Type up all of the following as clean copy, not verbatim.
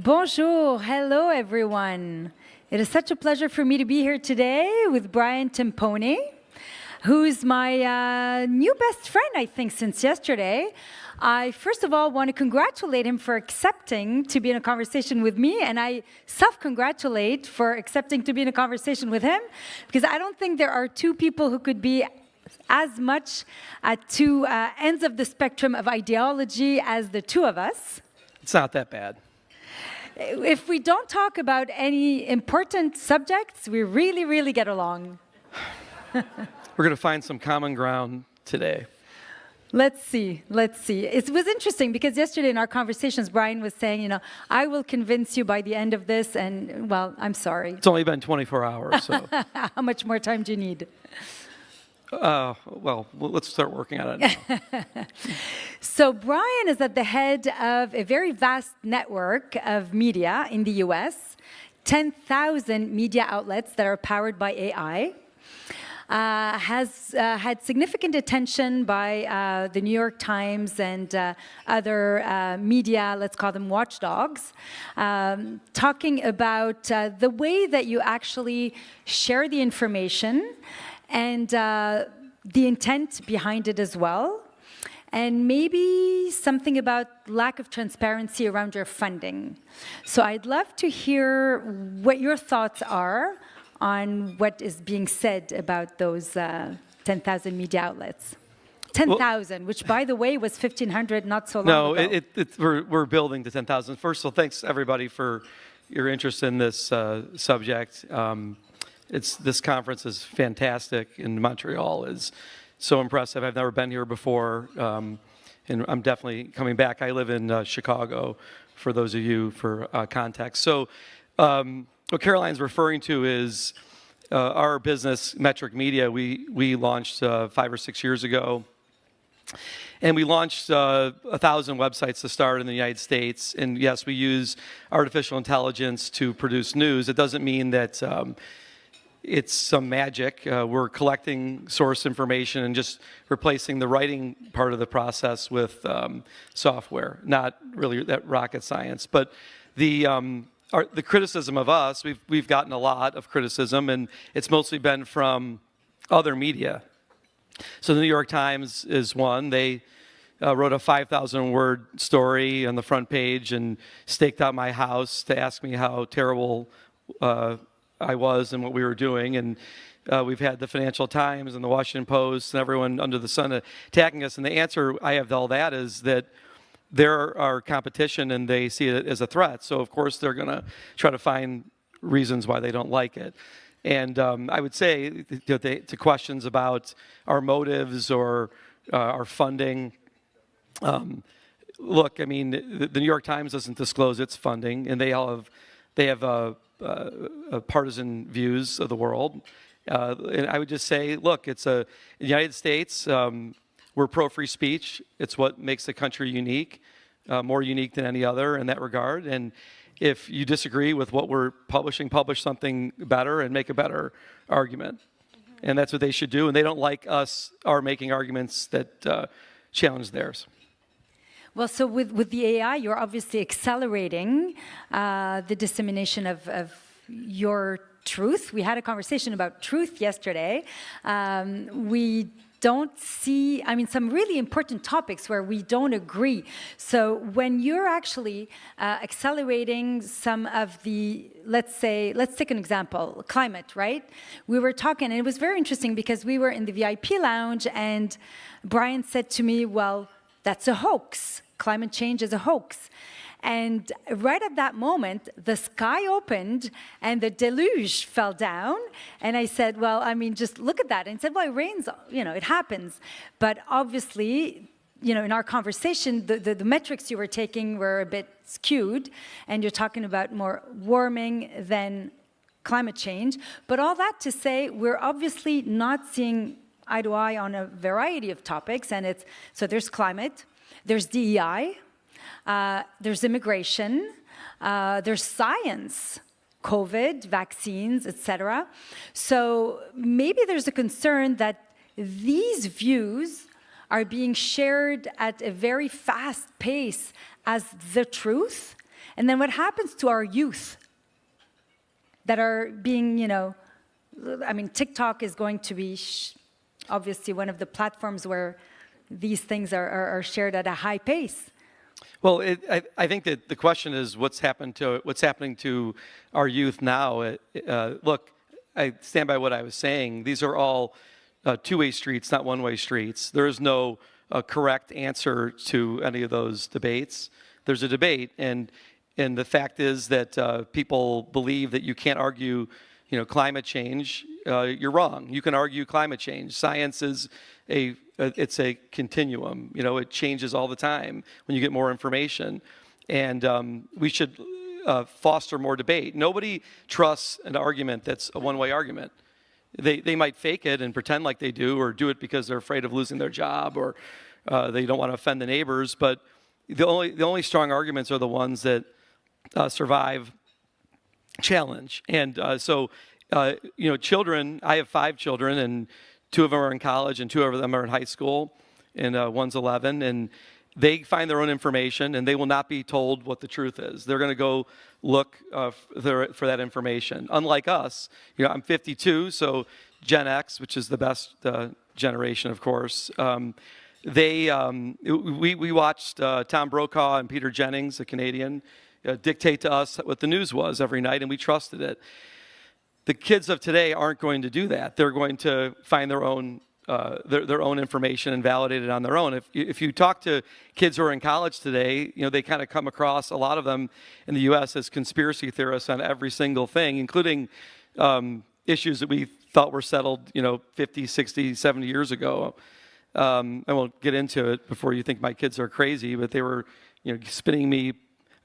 Bonjour, hello everyone. It is such a pleasure for me to be here today with Brian Timpone, who's my new best friend, I think, since yesterday. I, first of all, want to congratulate him for accepting to be in a conversation with me, and I self-congratulate for accepting to be in a conversation with him, because I don't think there are two people who could be as much at two ends of the spectrum of ideology as the two of us. It's not that bad. If we don't talk about any important subjects, we really, really get along. We're going to find some common ground today. Let's see. It was interesting because yesterday in our conversations, Brian was saying, I will convince you by the end of this, and, well, I'm sorry. It's only been 24 hours, so. How much more time do you need? Well, let's start working on it now. So Brian is at the head of a very vast network of media in the US, 10,000 media outlets that are powered by AI. Has had significant attention by the New York Times and other media, let's call them watchdogs, talking about the way that you actually share the information and the intent behind it as well, and maybe something about lack of transparency around your funding. So I'd love to hear what your thoughts are on what is being said about those 10,000 media outlets. 10,000, which, by the way, was 1,500 not so long ago. No, we're building to 10,000. First of all, thanks, everybody, for your interest in this subject. This conference is fantastic, and Montreal is so impressive. I've never been here before, and I'm definitely coming back. I live in Chicago, for those of you for context. So what Caroline's referring to is our business, Metric Media. We launched 5 or 6 years ago, and we launched 1,000 websites to start in the United States. And yes, we use artificial intelligence to produce news. It doesn't mean that it's some magic. We're collecting source information and just replacing the writing part of the process with software. Not really that rocket science, but the criticism of us, we've gotten a lot of criticism, and it's mostly been from other media. So the New York Times is one. They wrote a 5,000-word story on the front page and staked out my house to ask me how terrible I was and what we were doing. And we've had the Financial Times and the Washington Post and everyone under the sun attacking us. And the answer I have to all that is that they're our competition and they see it as a threat. So, of course, they're going to try to find reasons why they don't like it. And I would say to questions about our motives or our funding, look, I mean, the New York Times doesn't disclose its funding, and they have partisan views of the world. And I would just say, look, in the United States, we're pro-free speech. It's what makes the country unique, more unique than any other in that regard. And if you disagree with what we're publishing, publish something better and make a better argument. Mm-hmm. And that's what they should do. And they don't like us are making arguments that challenge theirs. Well, so with the AI, you're obviously accelerating the dissemination of your truth. We had a conversation about truth yesterday. We don't see, some really important topics where we don't agree. So when you're actually accelerating some of the, let's take an example, climate, right? We were talking, and it was very interesting because we were in the VIP lounge, and Brian said to me, well, that's a hoax. Climate change is a hoax. And right at that moment, the sky opened and the deluge fell down. And I said, well, just look at that. And he said, well, it rains, it happens. But obviously, in our conversation, the metrics you were taking were a bit skewed. And you're talking about more warming than climate change. But all that to say, we're obviously not seeing eye to eye on a variety of topics. And so there's climate, there's DEI, there's immigration, there's science, COVID, vaccines, etc. So maybe there's a concern that these views are being shared at a very fast pace as the truth, And then what happens to our youth that are being, I mean, TikTok is going to be obviously one of the platforms where these things are shared at a high pace. Well, I think that the question is what's happening to our youth now. Look, I stand by what I was saying. These are all two-way streets, not one-way streets. There is no correct answer to any of those debates. There's a debate, and the fact is that people believe that you can't argue, climate change. You're wrong. You can argue climate change. Science is it's a continuum. It changes all the time when you get more information, and we should foster more debate. Nobody trusts an argument that's a one-way argument. They might fake it and pretend like they do, or do it because they're afraid of losing their job, or they don't want to offend the neighbors. But the only strong arguments are the ones that survive challenge. And children. I have 5 children, and 2 of them are in college, and 2 of them are in high school, and one's 11. And they find their own information, and they will not be told what the truth is. They're going to go look for that information. Unlike us, I'm 52, so Gen X, which is the best generation, of course. We watched Tom Brokaw and Peter Jennings, a Canadian, dictate to us what the news was every night, and we trusted it. The kids of today aren't going to do that. They're going to find their own information and validate it on their own. If you talk to kids who are in college today, they kind of come across, a lot of them in the U.S., as conspiracy theorists on every single thing, including issues that we thought were settled, 50, 60, 70 years ago. I won't get into it before you think my kids are crazy, but they were, spinning me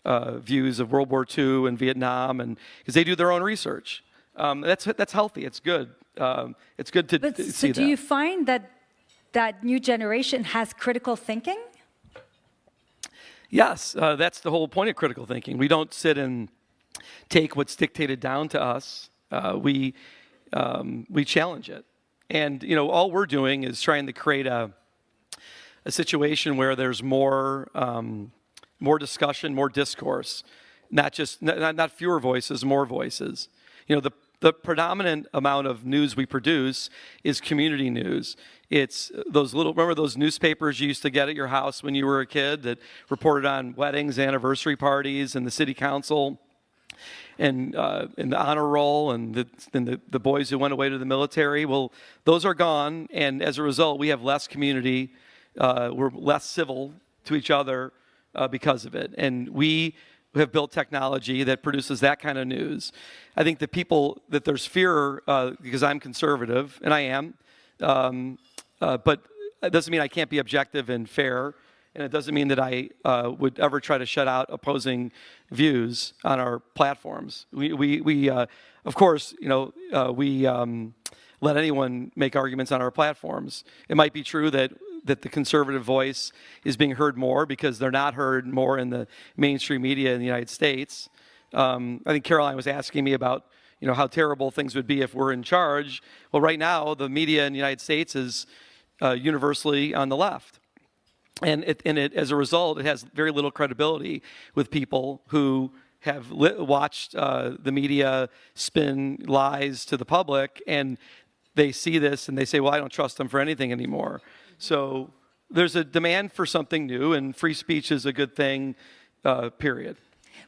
views of World War II and Vietnam, and because they do their own research. That's healthy. It's good. It's good to see that. So do you find that new generation has critical thinking? Yes, that's the whole point of critical thinking. We don't sit and take what's dictated down to us. We challenge it, and all we're doing is trying to create a situation where there's more discussion, more discourse, not fewer voices, more voices. The predominant amount of news we produce is community news. It's remember those newspapers you used to get at your house when you were a kid that reported on weddings, anniversary parties, and the city council, and the honor roll, and the boys who went away to the military? Well, those are gone, and as a result, we have less community. We're less civil to each other because of it. And we have built technology that produces that kind of news. I think that there's fear because I'm conservative, and I am, but it doesn't mean I can't be objective and fair, and it doesn't mean that I would ever try to shut out opposing views on our platforms. We of course, we let anyone make arguments on our platforms. It might be true that the conservative voice is being heard more because they're not heard more in the mainstream media in the United States. I think Caroline was asking me about, how terrible things would be if we're in charge. Well, right now, the media in the United States is universally on the left. And as a result, it has very little credibility with people who have watched the media spin lies to the public, and they see this and they say, well, I don't trust them for anything anymore. So there's a demand for something new, and free speech is a good thing, period.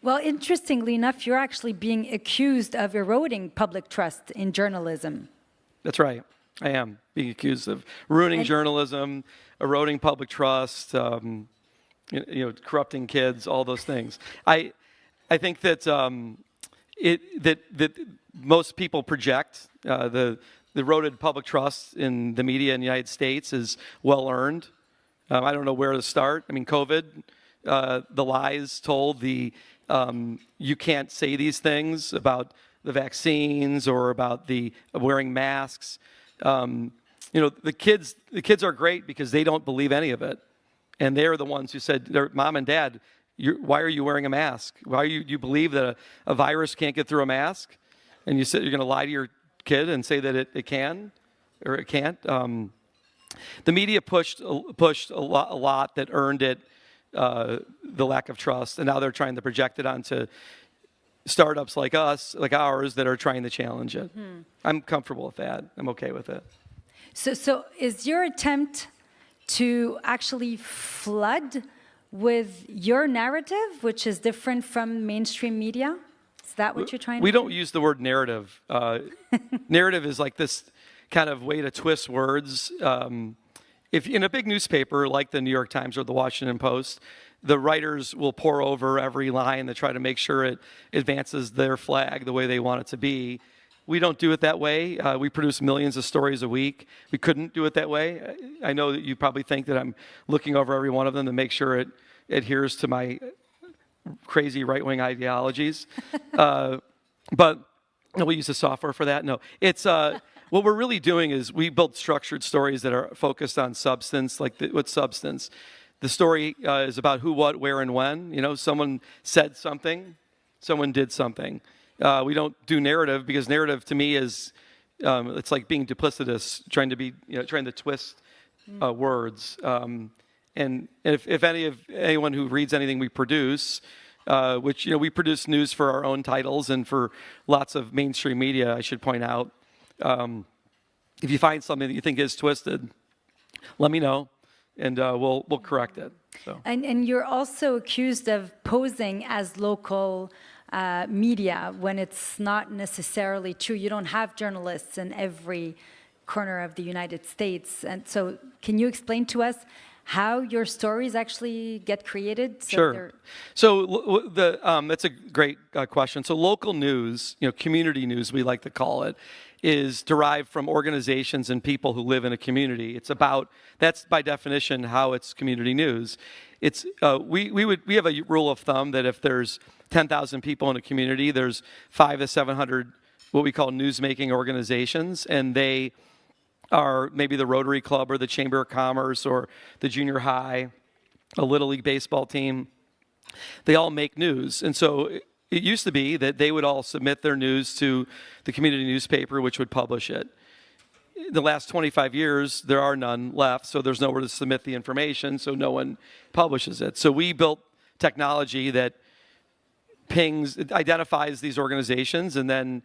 Well, interestingly enough, you're actually being accused of eroding public trust in journalism. That's right. I am being accused of ruining journalism, eroding public trust, corrupting kids, all those things. I think that that most people project the eroded public trust in the media in the United States is well earned. I don't know where to start. I mean, COVID, the lies told, you can't say these things about the vaccines or about the wearing masks. The kids are great because they don't believe any of it, and they're the ones who said, "Mom and Dad, why are you wearing a mask? Why you believe that a virus can't get through a mask?" And you said you're going to lie to your kid and say that it can or it can't. The media pushed a lot that earned it the lack of trust, and now they're trying to project it onto startups like us, like ours, that are trying to challenge it. I'm comfortable with that. I'm okay with it. So is your attempt to actually flood with your narrative, which is different from mainstream media? Is that what you're trying to do? We don't use the word narrative. Narrative is like this kind of way to twist words. If in a big newspaper like the New York Times or the Washington Post, the writers will pore over every line to try to make sure it advances their flag the way they want it to be. We don't do it that way. We produce millions of stories a week. We couldn't do it that way. I know that you probably think that I'm looking over every one of them to make sure it adheres to my crazy right-wing ideologies. But we use the software for that. No, it's what we're really doing is we build structured stories that are focused on substance. Like what substance? The story is about who, what, where, and when. You know, someone said something, someone did something. We don't do narrative because narrative to me is it's like being duplicitous, trying to twist words. And if anyone who reads anything we produce, which we produce news for our own titles and for lots of mainstream media, I should point out. If you find something that you think is twisted, let me know, and we'll correct it. So. And you're also accused of posing as local media when it's not necessarily true. You don't have journalists in every corner of the United States. And so can you explain to us how your stories actually get created? So sure. So that's a great question. So local news, community news, we like to call it, is derived from organizations and people who live in a community. That's by definition how it's community news. It's we have a rule of thumb that if there's 10,000 people in a community, there's 500 to 700 what we call newsmaking organizations, and they are maybe the Rotary Club or the Chamber of Commerce or the junior high, a Little League baseball team. They all make news. And so it used to be that they would all submit their news to the community newspaper, which would publish it. In the last 25 years, there are none left, so there's nowhere to submit the information, so no one publishes it. So we built technology that identifies these organizations, and then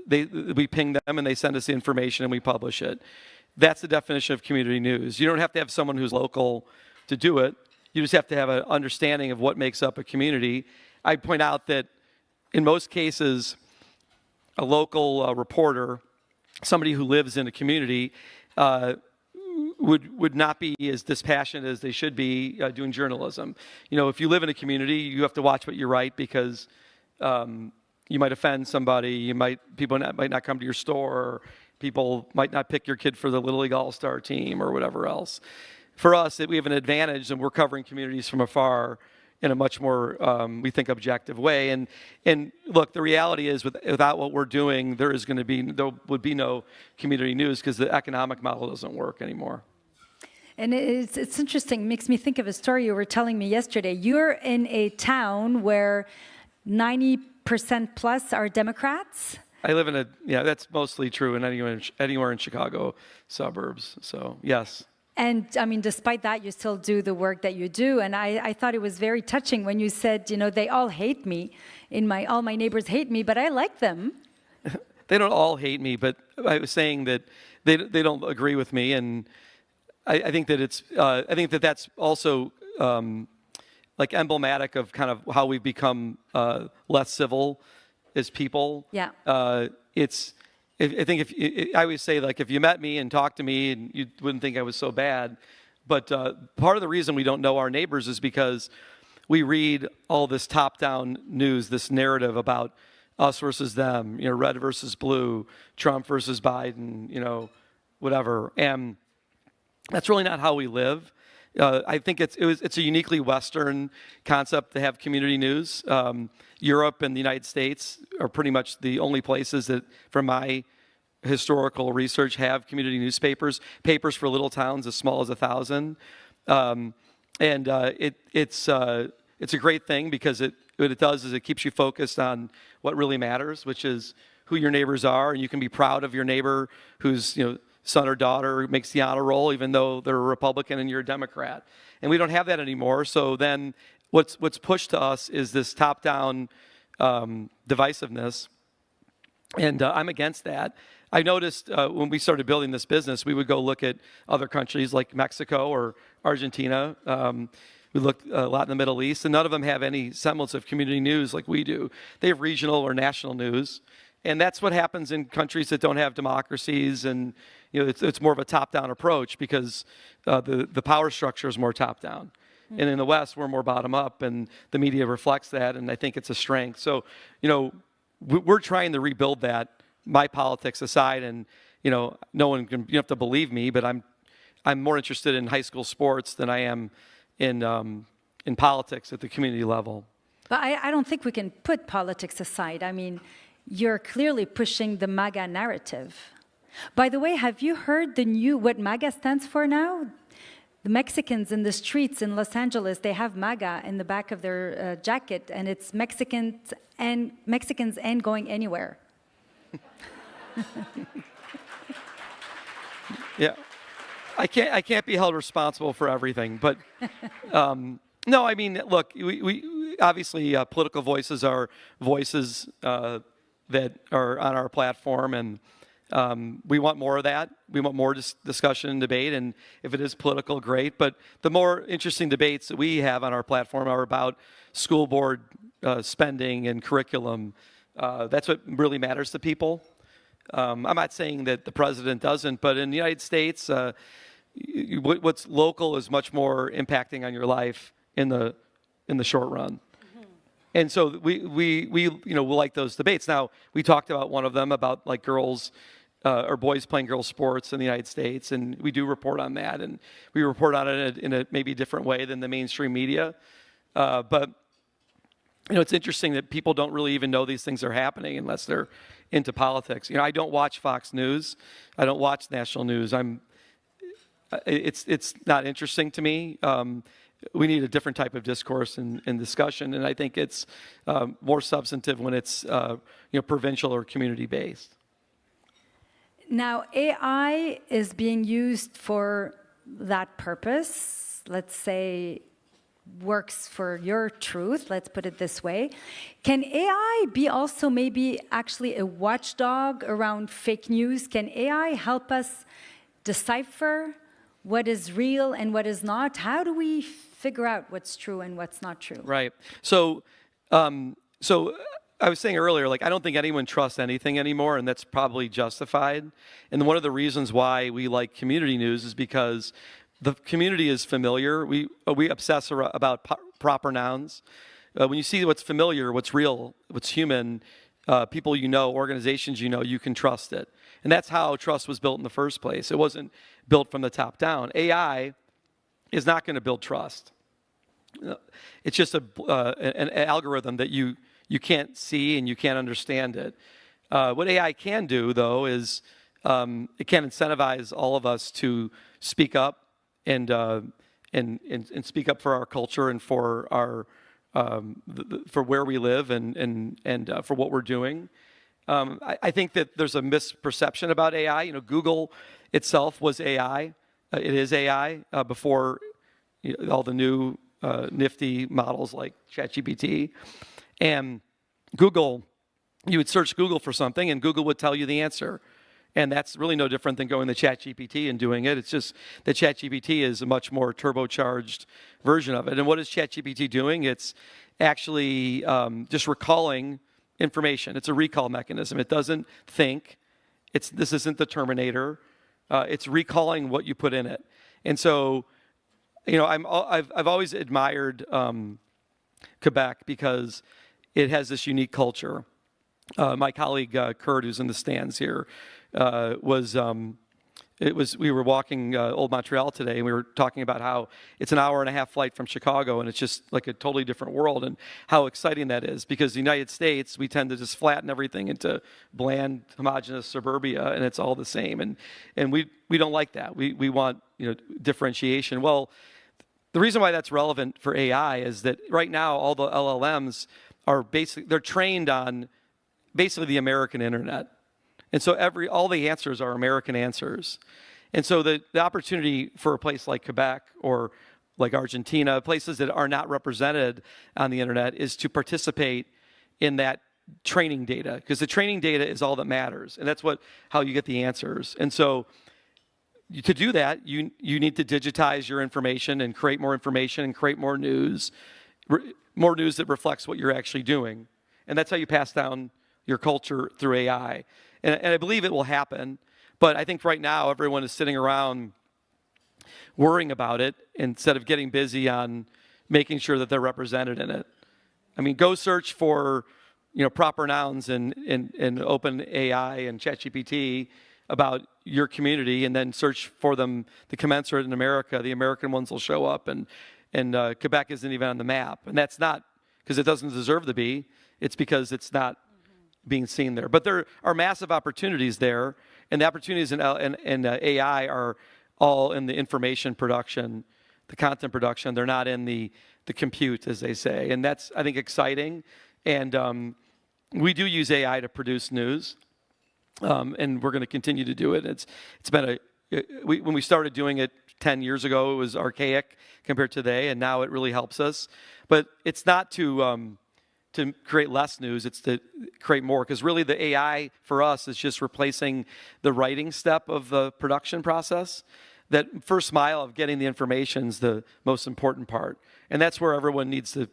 we ping them and they send us the information and we publish it. That's the definition of community news. You don't have to have someone who's local to do it. You just have to have an understanding of what makes up a community. I point out that in most cases, a local reporter, somebody who lives in a community, would not be as dispassionate as they should be doing journalism. If you live in a community, you have to watch what you write because you might offend somebody. People might not come to your store. Or people might not pick your kid for the Little League All-Star team or whatever else. For us, we have an advantage, and we're covering communities from afar in a much more, we think, objective way. And look, the reality is, without what we're doing, there would be no community news because the economic model doesn't work anymore. And it's interesting. It makes me think of a story you were telling me yesterday. You're in a town where 90% plus are Democrats. I live in that's mostly true in anywhere in Chicago suburbs. So yes. And I mean, despite that, you still do the work that you do. And I thought it was very touching when you said, they all hate me. All my neighbors hate me, but I like them. They don't all hate me, but I was saying that they don't agree with me, and I think that that's also like emblematic of kind of how we've become less civil as people. Yeah. I think I always say, like, if you met me and talked to me, and you wouldn't think I was so bad. But part of the reason we don't know our neighbors is because we read all this top-down news, this narrative about us versus them, red versus blue, Trump versus Biden, whatever. And that's really not how we live. I think it's a uniquely Western concept to have community news. Europe and the United States are pretty much the only places that, from my historical research, have community newspapers, papers for little towns as small as 1,000. It's a great thing because what it does is it keeps you focused on what really matters, which is who your neighbors are, and you can be proud of your neighbor who's son or daughter makes the honor roll, even though they're a Republican and you're a Democrat. And we don't have that anymore. So then what's pushed to us is this top-down divisiveness. And I'm against that. I noticed when we started building this business, we would go look at other countries like Mexico or Argentina. We looked a lot in the Middle East, and none of them have any semblance of community news like we do. They have regional or national news. And that's what happens in countries that don't have democracies, and it's more of a top-down approach because the power structure is more top-down. Mm-hmm. And in the West, we're more bottom-up, and the media reflects that, and I think it's a strength. So, we're trying to rebuild that, my politics aside, and no one can. You have to believe me, but I'm more interested in high school sports than I am in politics at the community level. But I don't think we can put politics aside. I mean, you're clearly pushing the MAGA narrative. By the way, have you heard what MAGA stands for now? The Mexicans in the streets in Los Angeles, they have MAGA in the back of their jacket, and it's Mexicans and going anywhere. Yeah, I can't be held responsible for everything, but no, I mean, look, we obviously political voices are voices that are on our platform, and we want more of that. We want more discussion and debate, and if it is political, great. But the more interesting debates that we have on our platform are about school board spending and curriculum. That's what really matters to people. I'm not saying that the president doesn't, but in the United States, what's local is much more impacting on your life in the short run. And so we like those debates. Now, we talked about one of them about like girls or boys playing girls sports in the United States, and we do report on that, and we report on it in a maybe different way than the mainstream media. But it's interesting that people don't really even know these things are happening unless they're into politics. I don't watch Fox News. I don't watch national news. It's not interesting to me. We need a different type of discourse and discussion, and I think it's more substantive when it's provincial or community-based. Now, AI is being used for that purpose. Let's say works for your truth, let's put it this way. Can AI be also maybe actually a watchdog around fake news? Can AI help us decipher what is real and what is not? How do we figure out what's true and what's not true? Right. So I was saying earlier, I don't think anyone trusts anything anymore, and that's probably justified. And one of the reasons why we like community news is because the community is familiar. We obsess about proper nouns. When you see what's familiar, what's real, what's human, people organizations you can trust it. And that's how trust was built in the first place. It wasn't built from the top down. AI is not going to build trust. It's just an algorithm that you can't see and you can't understand it. What AI can do, though, is it can incentivize all of us to speak up and speak up for our culture and for our for where we live and for what we're doing. I think that there's a misperception about AI. Google itself was AI. It is AI before all the new nifty models like ChatGPT. And Google, you would search Google for something, and Google would tell you the answer. And that's really no different than going to ChatGPT and doing it. It's just that ChatGPT is a much more turbocharged version of it. And what is ChatGPT doing? It's actually just recalling information. It's a recall mechanism. It doesn't think. This isn't the Terminator. It's recalling what you put in it. And so, I've always admired Quebec because it has this unique culture. My colleague Kurt, who's in the stands here, we were walking Old Montreal today, and we were talking about how it's an hour and a half flight from Chicago, and it's just like a totally different world, and how exciting that is. Because the United States, we tend to just flatten everything into bland, homogeneous suburbia, and it's all the same. And we don't like that. We want differentiation. Well, the reason why that's relevant for AI is that right now all the LLMs are they're trained on basically the American internet. And so all the answers are American answers. And so the opportunity for a place like Quebec or like Argentina, places that are not represented on the internet, is to participate in that training data, because the training data is all that matters, and that's how you get the answers. And so to do that, you need to digitize your information and create more information and create more news that reflects what you're actually doing. And that's how you pass down your culture through AI. And I believe it will happen, but I think right now everyone is sitting around worrying about it instead of getting busy on making sure that they're represented in it. I mean, go search for proper nouns in open AI and ChatGPT about your community, and then search for them, the commensurate in America. The American ones will show up, and Quebec isn't even on the map. And that's not because it doesn't deserve to be. It's because it's not being seen there. But there are massive opportunities there, and the opportunities in AI are all in the information production, the content production. They're not in the compute, as they say. And that's, I think, exciting. And we do use AI to produce news, and we're going to continue to do it. It's been when we started doing it 10 years ago, it was archaic compared to today, and now it really helps us. But it's not to create less news, it's to create more, because really the AI for us is just replacing the writing step of the production process. That first mile of getting the information is the most important part. And that's where everyone needs to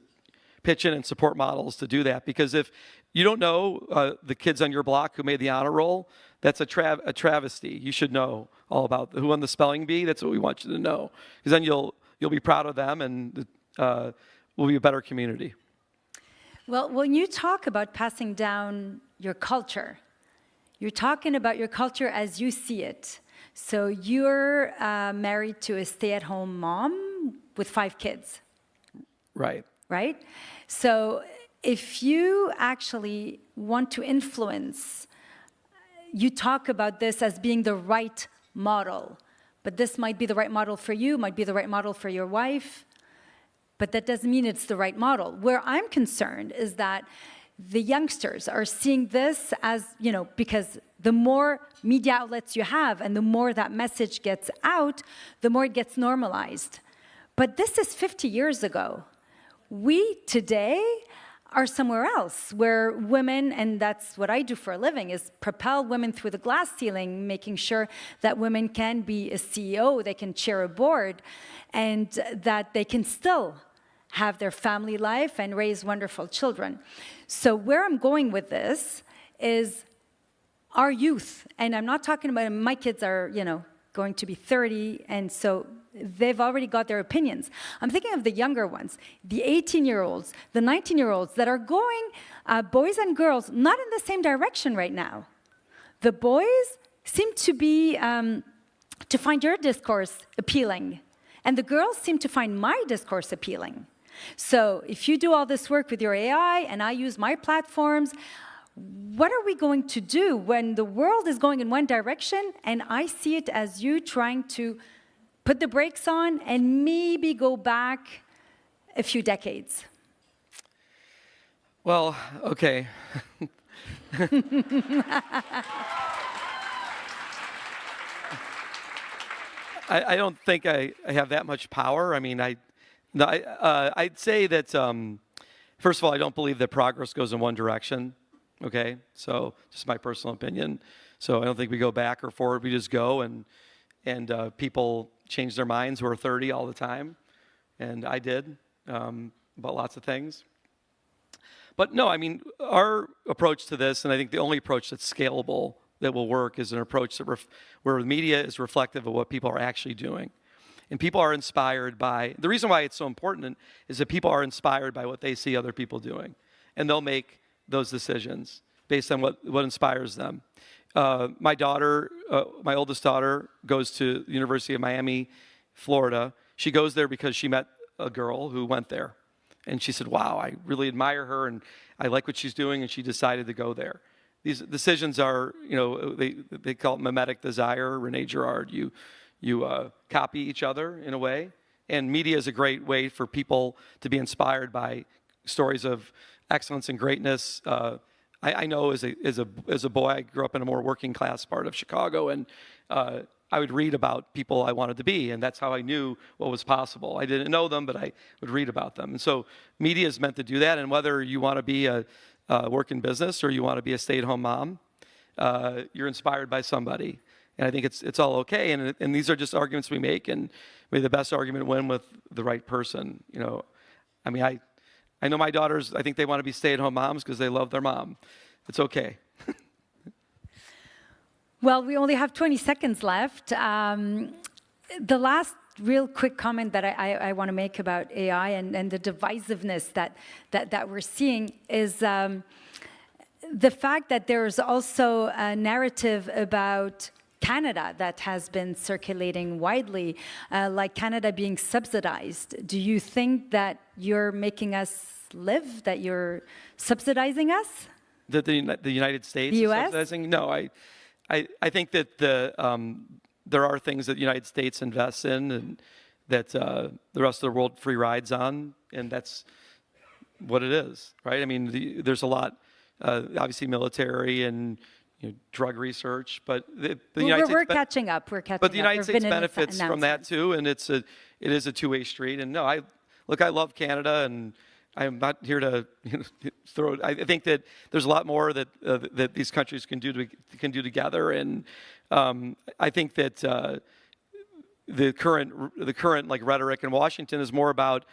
pitch in and support models to do that. Because if you don't know the kids on your block who made the honor roll, that's a travesty. You should know all about who won the spelling bee. That's what we want you to know. Because then you'll be proud of them, and we'll be a better community. Well, when you talk about passing down your culture, you're talking about your culture as you see it. So you're married to a stay-at-home mom with 5 kids. Right. Right? So if you actually want to influence, you talk about this as being the right model. But this might be the right model for you, might be the right model for your wife. But that doesn't mean it's the right model. Where I'm concerned is that the youngsters are seeing this as, because the more media outlets you have and the more that message gets out, the more it gets normalized. But this is 50 years ago. We today are somewhere else, where women, and that's what I do for a living, is propel women through the glass ceiling, making sure that women can be a CEO, they can chair a board, and that they can still have their family life and raise wonderful children. So where I'm going with this is our youth, and I'm not talking about, my kids are, going to be 30, and so they've already got their opinions. I'm thinking of the younger ones, the 18-year-olds, the 19-year-olds that are going, boys and girls, not in the same direction right now. The boys seem to be, to find your discourse appealing, and the girls seem to find my discourse appealing. So if you do all this work with your AI and I use my platforms, what are we going to do when the world is going in one direction and I see it as you trying to put the brakes on and maybe go back a few decades? Well, okay. I don't think I have that much power. I mean, I'd say that, first of all, I don't believe that progress goes in one direction, okay? So just my personal opinion. So I don't think we go back or forward. We just go, and people change their minds who are 30 all the time. And I did, about lots of things. But no, I mean, our approach to this, and I think the only approach that's scalable that will work, is an approach where the media is reflective of what people are actually doing. And people are inspired by, the reason why it's so important is that people are inspired by what they see other people doing. And they'll make those decisions based on what inspires them. My daughter, my oldest daughter, goes to the University of Miami, Florida. She goes there because she met a girl who went there. And she said, wow, I really admire her and I like what she's doing, and she decided to go there. These decisions are, they call it mimetic desire, Rene Girard. You copy each other in a way, and media is a great way for people to be inspired by stories of excellence and greatness. I know as a boy, I grew up in a more working class part of Chicago, and I would read about people I wanted to be, and that's how I knew what was possible. I didn't know them, but I would read about them. And so media is meant to do that, and whether you want to be work in business or you want to be a stay-at-home mom, you're inspired by somebody. And I think it's all okay, and these are just arguments we make, and may the best argument win with the right person. You know, I mean, I know my daughters, I think they want to be stay-at-home moms because they love their mom. It's okay. Well, we only have 20 seconds left. The last real quick comment that I want to make about AI and the divisiveness that we're seeing is the fact that there's also a narrative about Canada that has been circulating widely, like Canada being subsidized. Do you think that you're making us live, that you're subsidizing us? The United States The is US? subsidizing? No, I think that there are things that the United States invests in and that the rest of the world free rides on, and that's what it is, right? I mean, there's a lot, obviously military and drug research, but the United States... We're catching up, we're catching up. But the United States benefits from that too, and it is a two-way street. And no, I love Canada, and I'm not here to throw. I think that there's a lot more that these countries can do together, and I think that the current like rhetoric in Washington is more about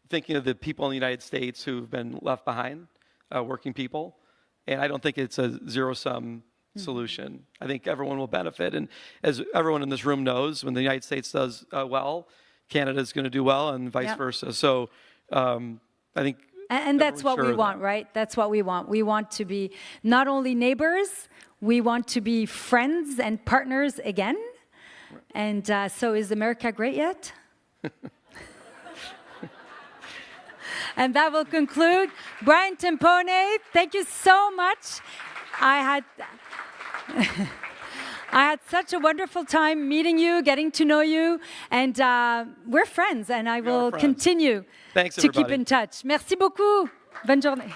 thinking of the people in the United States who've been left behind, working people, and I don't think it's a zero-sum solution. I think everyone will benefit, and as everyone in this room knows, when the United States does well, Canada's going to do well, and vice versa. So. I think, and that's what we want, right? That's what we want. We want to be not only neighbors, we want to be friends and partners again. And so, is America great yet? And that will conclude. Brian Timpone, thank you so much. I had such a wonderful time meeting you, getting to know you, and we're friends, and I will continue Thanks, to keep in touch. Merci beaucoup. Bonne journée.